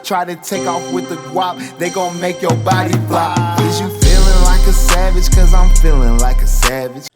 Try to take off with the guap, they gon' make your body flop. Is you feeling like a savage? Cause I'm feeling like a savage.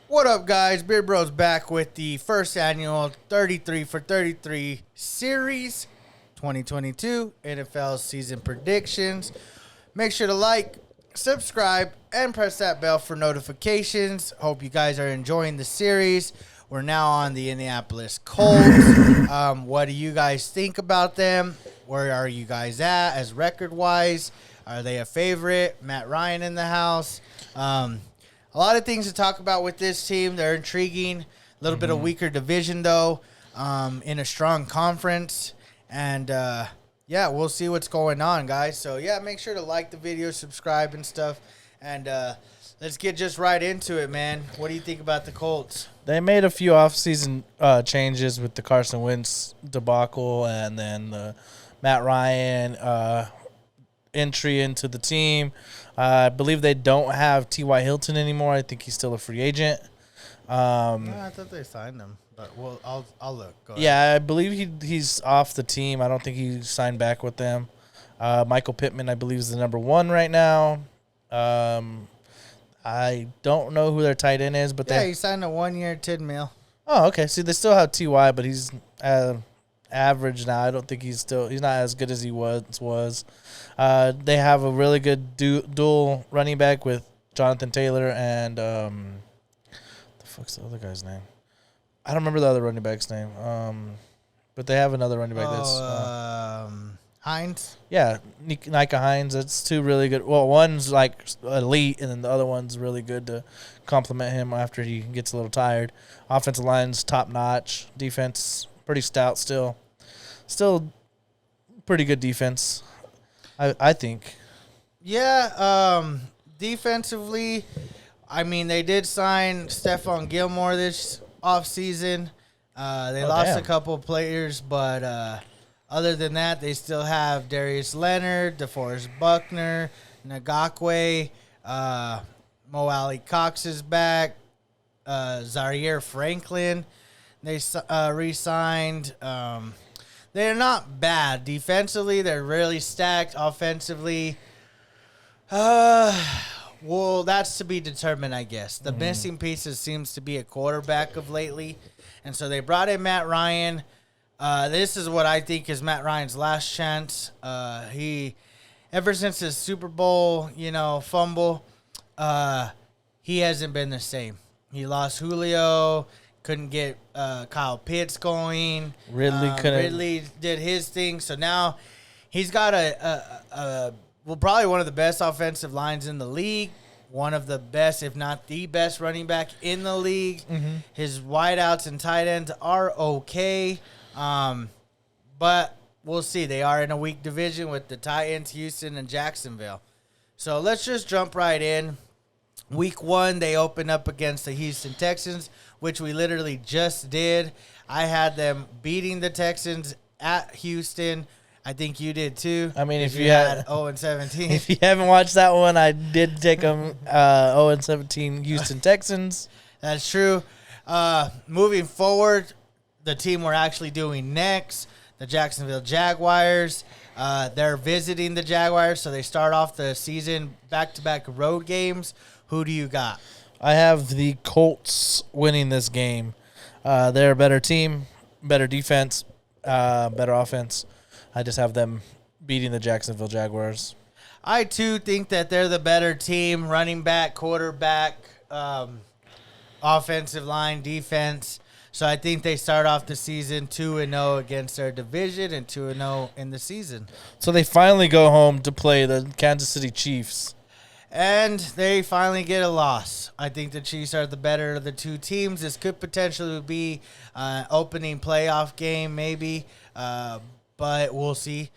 What up, guys? Beard Bros back with the first annual 33 for 33 series 2022 NFL season predictions. Make sure to like, subscribe, and press that bell for notifications. Hope you guys are enjoying the series. We're now on the Indianapolis Colts. What do you guys think about them? Where are you guys at as record-wise? Are they a favorite? Matt Ryan in the house. A lot of things to talk about with this team. They're intriguing. A little bit of weaker division, though, in a strong conference. And, yeah, we'll see what's going on, guys. So, yeah, make sure to like the video, subscribe and stuff. And let's get just right into it, man. What do you think about the Colts? They made a few offseason changes with the Carson Wentz debacle and then the Matt Ryan entry into the team. I believe they don't have T.Y. Hilton anymore. I think he's still a free agent. I thought they signed him, but I'll look. Go ahead. Yeah, I believe he's off the team. I don't think he signed back with them. Michael Pittman, I believe, is the number one right now. I don't know who their tight end is, but he signed a 1 year, $10 million. Oh, okay. See, they still have T.Y., but he's average now. I don't think he's not as good as he was. They have a really good dual running back with Jonathan Taylor and the fuck's the other guy's name? I don't remember the other running back's name. But they have another running back that's Hines. Yeah, Micah Hines. That's two really good. Well, one's like elite, and then the other one's really good to complement him after he gets a little tired. Offensive line's top notch. Defense pretty stout still. Still pretty good defense, I think. Yeah, defensively, I mean, they did sign Stephon Gilmore this offseason. They lost a couple of players, but other than that, they still have Darius Leonard, DeForest Buckner, Ngakwe, Mo Alley Cox is back, Zaire Franklin. They re-signed. They're not bad. Defensively, they're really stacked. Offensively, well, that's to be determined, I guess. The missing pieces seems to be a quarterback of lately. And so they brought in Matt Ryan. This is what I think is Matt Ryan's last chance. He, ever since his Super Bowl, fumble, he hasn't been the same. He lost Julio, couldn't get Kyle Pitts going. Ridley did his thing. So now he's got probably one of the best offensive lines in the league. One of the best, if not the best, running back in the league. His wideouts and tight ends are okay. But we'll see. They are in a weak division with the Titans, Houston, and Jacksonville. So let's just jump right in. Week 1, they open up against the Houston Texans, which we literally just did. I had them beating the Texans at Houston. I think you did too. I mean, if you had 0-17. If you haven't watched that one, I did take them 0-17 Houston Texans. That's true. Moving forward, the team we're actually doing next, the Jacksonville Jaguars. They're visiting the Jaguars, so they start off the season back-to-back road games. Who do you got? I have the Colts winning this game. They're a better team, better defense, better offense. I just have them beating the Jacksonville Jaguars. I, too, think that they're the better team, running back, quarterback, offensive line, defense. So I think they start off the season 2-0 against their division and 2-0 in the season. So they finally go home to play the Kansas City Chiefs. And they finally get a loss. I think the Chiefs are the better of the two teams. This could potentially be an opening playoff game maybe, but we'll see.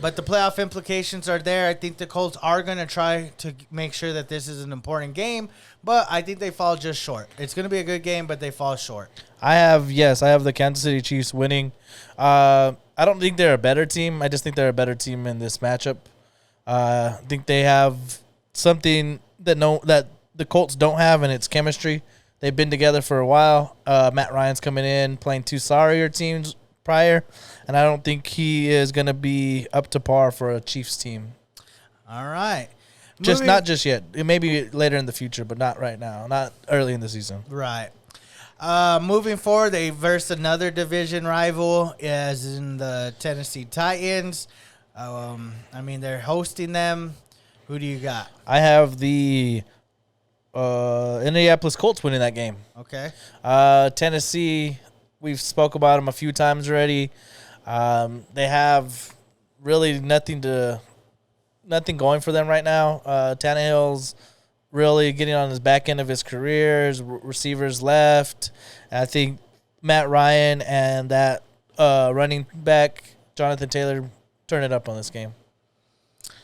But the playoff implications are there. I think the Colts are going to try to make sure that this is an important game, but I think they fall just short. It's going to be a good game, but they fall short. I have the Kansas City Chiefs winning. I don't think they're a better team. I just think they're a better team in this matchup. I think they have something that the Colts don't have, and it's chemistry. They've been together for a while. Matt Ryan's coming in, playing two sorrier teams prior, and I don't think he is going to be up to par for a Chiefs team. All right. Not just yet. It may be later in the future, but not right now. Not early in the season. Right. Moving forward, they versed another division rival, as in the Tennessee Titans. They're hosting them. Who do you got? I have the Indianapolis Colts winning that game. Okay. Tennessee, we've spoke about them a few times already. They have really nothing going for them right now. Tannehill's really getting on his back end of his career. His receivers left. And I think Matt Ryan and that running back, Jonathan Taylor, turn it up on this game.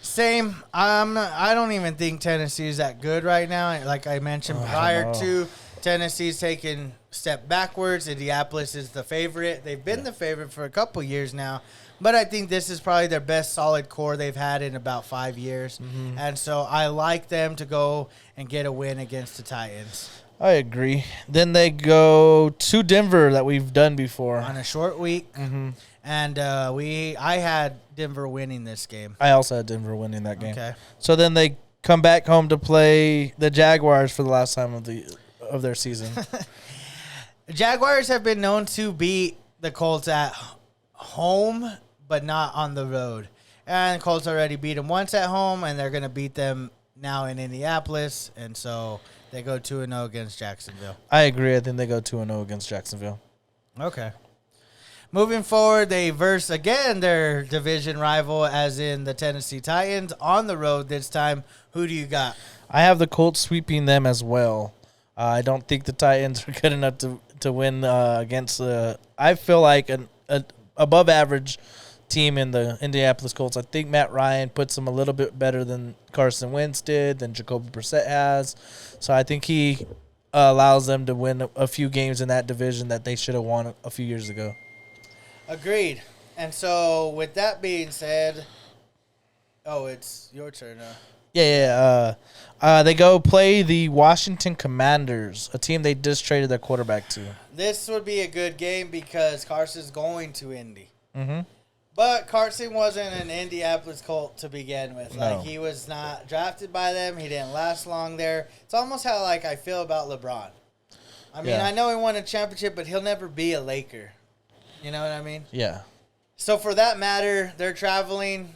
Same. I don't even think Tennessee is that good right now. Like I mentioned prior to, Tennessee's taking a step backwards. Indianapolis is the favorite. They've been the favorite for a couple years now. But I think this is probably their best solid core they've had in about 5 years. Mm-hmm. And so I like them to go and get a win against the Titans. I agree. Then they go to Denver that we've done before. On a short week. Mm-hmm. And I had Denver winning this game. I also had Denver winning that game. Okay. So then they come back home to play the Jaguars for the last time of their season. Jaguars have been known to beat the Colts at home, but not on the road. And Colts already beat them once at home, and they're going to beat them now in Indianapolis. And so they go 2-0 against Jacksonville. I agree. I think they go 2-0 against Jacksonville. Okay. Moving forward, they verse again their division rival, as in the Tennessee Titans, on the road this time. Who do you got? I have the Colts sweeping them as well. I don't think the Titans are good enough to win against I feel like an above average team in the Indianapolis Colts. I think Matt Ryan puts them a little bit better than Carson Wentz did, than Jacoby Brissett has. So I think he allows them to win a few games in that division that they should have won a few years ago. Agreed. And so, with that being said, it's your turn now. Yeah. They go play the Washington Commanders, a team they just traded their quarterback to. This would be a good game because Carson's going to Indy. Mm-hmm. But Carson wasn't an Indianapolis Colt to begin with. No. Like, he was not drafted by them. He didn't last long there. It's almost how, I feel about LeBron. I know he won a championship, but he'll never be a Laker. You know what I mean? Yeah. So, for that matter, they're traveling,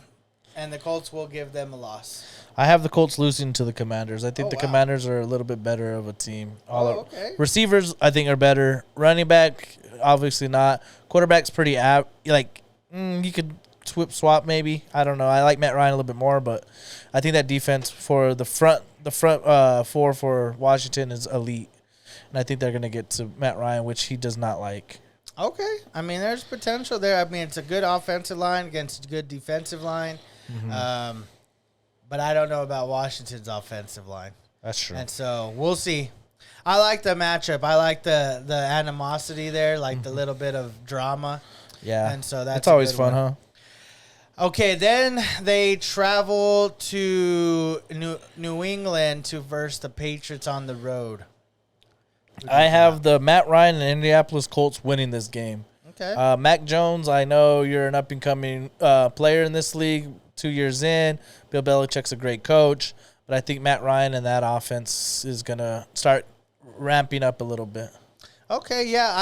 and the Colts will give them a loss. I have the Colts losing to the Commanders. I think the Commanders are a little bit better of a team. Okay. Receivers, I think, are better. Running back, obviously not. Quarterback's pretty you could swap maybe. I don't know. I like Matt Ryan a little bit more, but I think that defense for the front four for Washington is elite. And I think they're going to get to Matt Ryan, which he does not like. Okay. There's potential there. It's a good offensive line against a good defensive line. Mm-hmm. But I don't know about Washington's offensive line. That's true. And so we'll see. I like the matchup. I like the animosity there, the little bit of drama. Yeah. And so that's always fun, huh? Okay, then they travel to New England to verse the Patriots on the road. I have the Matt Ryan and Indianapolis Colts winning this game. Okay. Mac Jones, I know you're an up-and-coming player in this league, 2 years in. Bill Belichick's a great coach. But I think Matt Ryan and that offense is going to start ramping up a little bit. Okay, yeah,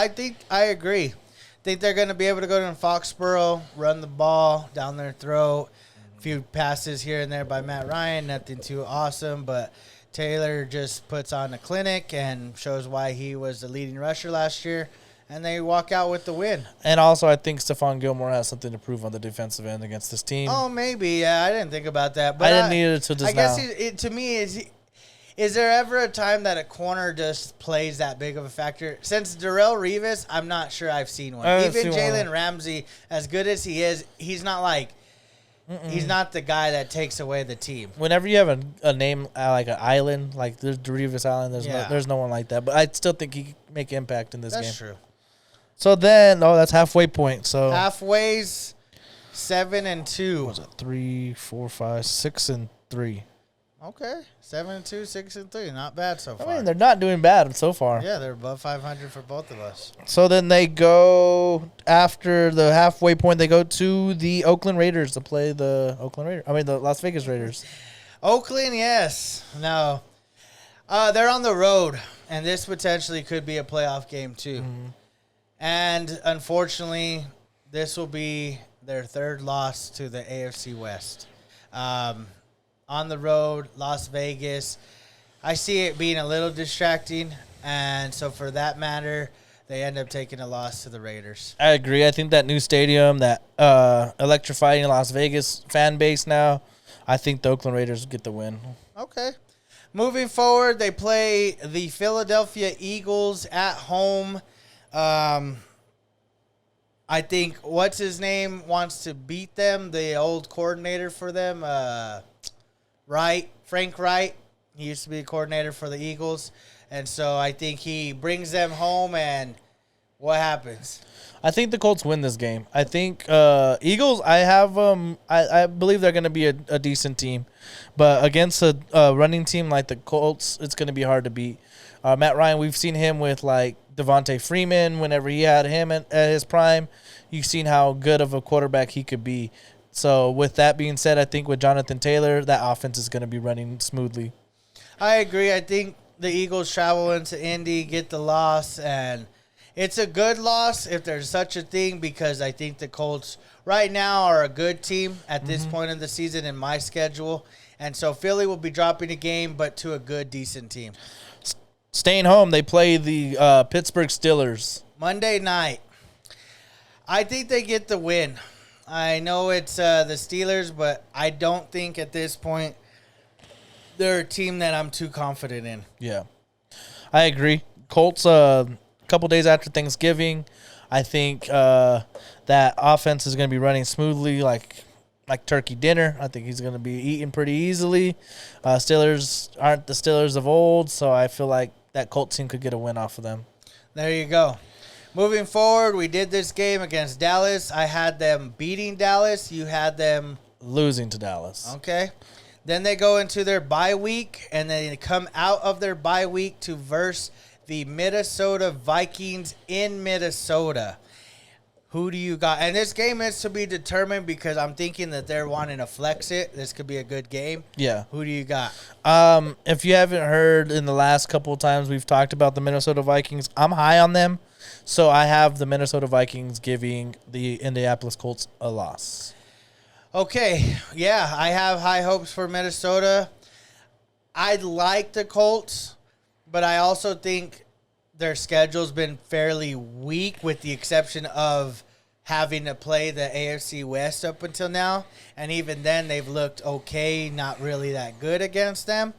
I agree. I think they're going to be able to go to Foxborough, run the ball down their throat. A few passes here and there by Matt Ryan, nothing too awesome, but Taylor just puts on a clinic and shows why he was the leading rusher last year, and they walk out with the win. And also, I think Stephon Gilmore has something to prove on the defensive end against this team. Oh, maybe. Yeah, I didn't think about that. But I didn't need it until just now. I guess to me, is there ever a time that a corner just plays that big of a factor? Since Darrelle Revis, I'm not sure I've seen one. Even Jalen Ramsey, as good as he is, he's not he's not the guy that takes away the team. Whenever you have a name like an island, like there's Revis Island, there's no one like that. But I still think he can make impact in this game. That's true. So then, that's halfway point. So halfway's 7-2. What was it? 3, 4, 5, 6, and 3. Okay, 7-2, 6-3, not bad so far. I mean, they're not doing bad so far. Yeah, they're above 500 for both of us. So then they go after the halfway point. They go to the Oakland Raiders to play the the Las Vegas Raiders. Oakland, yes. No, they're on the road, and this potentially could be a playoff game too. Mm-hmm. And unfortunately, this will be their third loss to the AFC West. On the road, Las Vegas. I see it being a little distracting, and so for that matter, they end up taking a loss to the Raiders. I agree. I think that new stadium, that electrifying Las Vegas fan base now, I think the Oakland Raiders get the win. Okay. Moving forward, they play the Philadelphia Eagles at home. I think what's his name wants to beat them, the old coordinator for them, Frank Wright. He used to be a coordinator for the Eagles. And so I think he brings them home, and what happens? I think the Colts win this game. I think Eagles, I believe they're going to be a decent team. But against a running team like the Colts, it's going to be hard to beat. Matt Ryan, we've seen him with like Devontae Freeman. Whenever he had him at his prime, you've seen how good of a quarterback he could be. So with that being said, I think with Jonathan Taylor, that offense is going to be running smoothly. I agree. I think the Eagles travel into Indy, get the loss, and it's a good loss if there's such a thing, because I think the Colts right now are a good team at this point in the season in my schedule. And so Philly will be dropping a game, but to a good, decent team. Staying home, they play the Pittsburgh Steelers. Monday night. I think they get the win. I know it's the Steelers, but I don't think at this point they're a team that I'm too confident in. Yeah, I agree. Colts, a couple days after Thanksgiving, I think that offense is going to be running smoothly like turkey dinner. I think he's going to be eating pretty easily. Steelers aren't the Steelers of old, so I feel like that Colts team could get a win off of them. There you go. Moving forward, we did this game against Dallas. I had them beating Dallas. You had them losing to Dallas. Okay. Then they go into their bye week, and they come out of their bye week to verse the Minnesota Vikings in Minnesota. Who do you got? And this game is to be determined because I'm thinking that they're wanting to flex it. This could be a good game. Yeah. Who do you got? If you haven't heard in the last couple of times we've talked about the Minnesota Vikings, I'm high on them. So I have the Minnesota Vikings giving the Indianapolis Colts a loss. Okay. Yeah, I have high hopes for Minnesota. I like the Colts, but I also think their schedule's been fairly weak with the exception of having to play the AFC West up until now. And even then, they've looked okay, not really that good against them.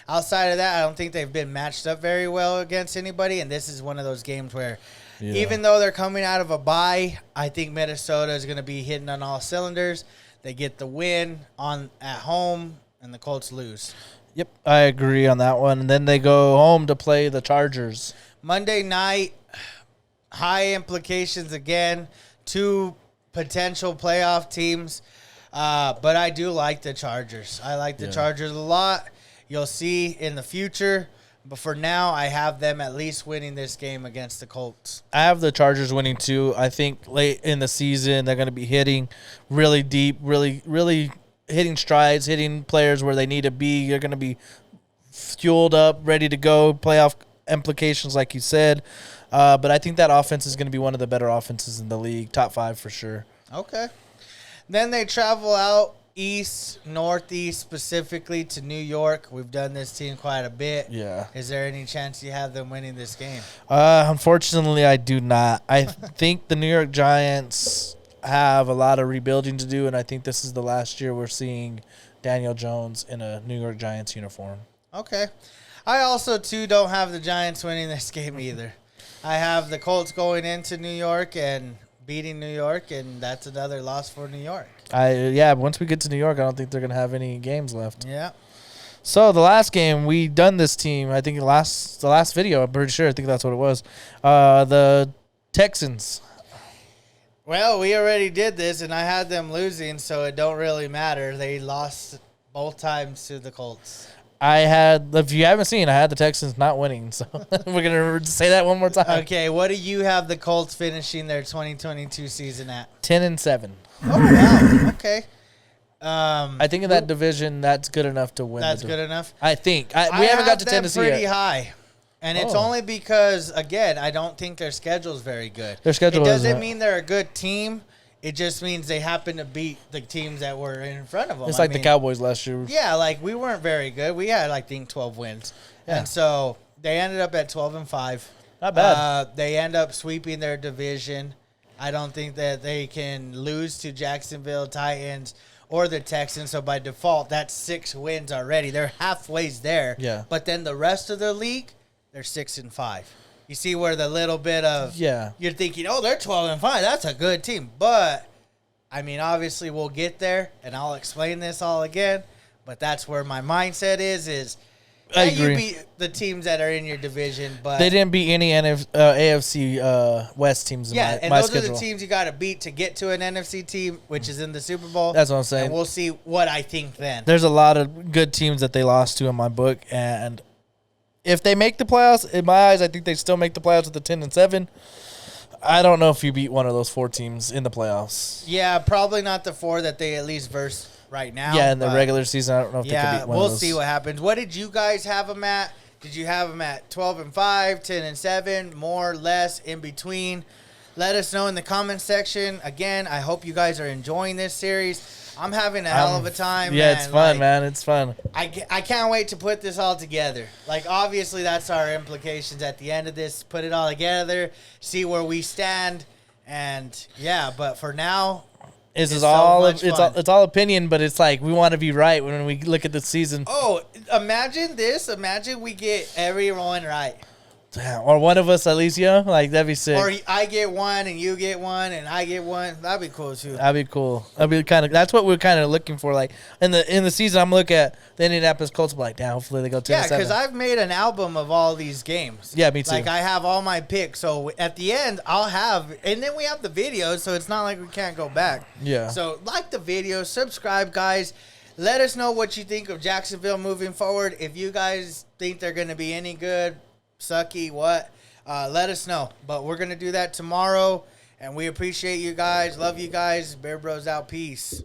Outside of that, I don't think they've been matched up very well against anybody. And this is one of those games where even though they're coming out of a bye, I think Minnesota is going to be hitting on all cylinders. They get the win at home, and the Colts lose. Yep, I agree on that one. And then they go home to play the Chargers. Monday night, high implications again. Two potential playoff teams. But I do like the Chargers. I like the Chargers a lot. You'll see in the future. But for now, I have them at least winning this game against the Colts. I have the Chargers winning too. I think late in the season, they're going to be hitting really deep, really hitting strides, hitting players where they need to be. They're going to be fueled up, ready to go, playoff implications like you said. But I think that offense is going to be one of the better offenses in the league, top 5 for sure. Okay. Then they travel out northeast specifically to New York. We've done this team quite a bit. Yeah. Is there any chance you have them winning this game? Unfortunately, I do not. I think the New York Giants have a lot of rebuilding to do, and I think this is the last year we're seeing Daniel Jones in a New York Giants uniform. Okay. I also, too, don't have the Giants winning this game either. I have the Colts going into New York and beating New York, and that's another loss for New York. Once we get to New York, I don't think they're going to have any games left. Yeah. So the last game, we done this team, I think the last video, I'm pretty sure, I think that's what it was. The Texans. Well, we already did this, and I had them losing, so it don't really matter. They lost Both times to the Colts. I had, if you haven't seen, I had the Texans not winning. So we're going to say that one more time. Okay, what do you have the Colts finishing their 2022 season at? 10-7. Oh, wow. Okay. I think in that division, that's good enough to win. That's good enough. I think. We haven't got to Tennessee pretty yet. high. And it's only because, again, I don't think their schedule is very good. Their schedule It doesn't isn't. mean they're a good team. It just means they happen to beat the teams that were in front of them. It's like the Cowboys last year. Yeah, like we weren't very good. We had, I think, 12 wins. Yeah. And so they ended up at 12-5. Not bad. They end up sweeping their division. I don't think that they can lose to Jacksonville Titans or the Texans. So by default, that's 6 wins already. They're halfway there. Yeah. But then the rest of the league, they're 6-5. You see where the little bit of you're thinking, oh, they're 12-5. That's a good team. But I mean, obviously, we'll get there, and I'll explain this all again. But that's where my mindset is. I agree. You beat the teams that are in your division, but they didn't beat any AFC West teams in and my those schedule. are the teams you got to beat to get to an NFC team, which is in the Super Bowl. That's what I'm saying. And we'll see what I think then. There's a lot of good teams that they lost to in my book, and if they make the playoffs, in my eyes, I think they still make the playoffs with the 10-7. I don't know if you beat one of those 4 teams in the playoffs. Yeah, probably not the 4 that they at least verse right now. Yeah, in the regular season, I don't know if they could beat one we'll of those. see what happens. What did you guys have them at? Did you have them at 12-5, 10-7, more, less, in between? Let us know in the comments section. Again, I hope you guys are enjoying this series. I'm having a hell of a time. Yeah, man. it's fun, man. It's fun. I can't wait to put this all together. Like, obviously, that's our implications at the end of this. Put it all together, see where we stand, and yeah. But for now, It's so all much fun. it's all opinion, but it's like we want to be right when we look at the season. Oh, imagine this. Imagine we get everyone right. Or one of us at least, like that'd be sick. Or I get one and you get one and I get one. That'd be cool too. That'd be cool. That's what we're kind of looking for. Like in the season, I'm looking at the Indianapolis Colts. I'm like, damn, hopefully they go 10-7. Yeah, because I've made an album of all these games. Yeah, me too. Like I have all my picks. So at the end, I'll have, and then we have the videos. So it's not like we can't go back. Yeah. So like the video, subscribe, guys. Let us know what you think of Jacksonville moving forward. If you guys think they're going to be any good, sucky, what? Let us know. But we're going to do that tomorrow. And we appreciate you guys. Love you guys. Bear Bros out. Peace.